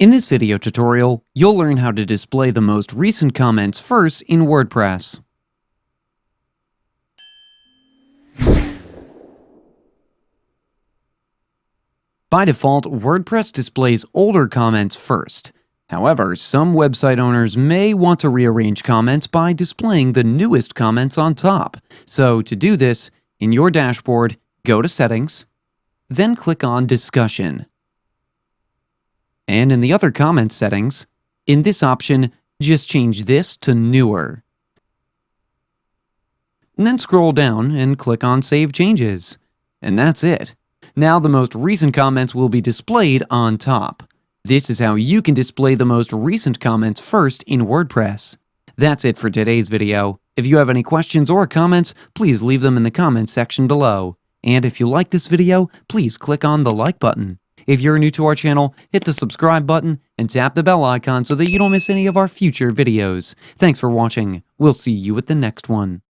In this video tutorial, you'll learn how to display the most recent comments first in WordPress. By default, WordPress displays older comments first. However, some website owners may want to rearrange comments by displaying the newest comments on top. So to do this, in your dashboard, go to Settings, then click on Discussion. And in the other comments settings, in this option, just change this to Newer. And then scroll down and click on Save Changes. And that's it. Now the most recent comments will be displayed on top. This is how you can display the most recent comments first in WordPress. That's it for today's video. If you have any questions or comments, please leave them in the comments section below. And if you like this video, please click on the like button. If you're new to our channel, hit the subscribe button and tap the bell icon so that you don't miss any of our future videos. Thanks for watching. We'll see you at the next one.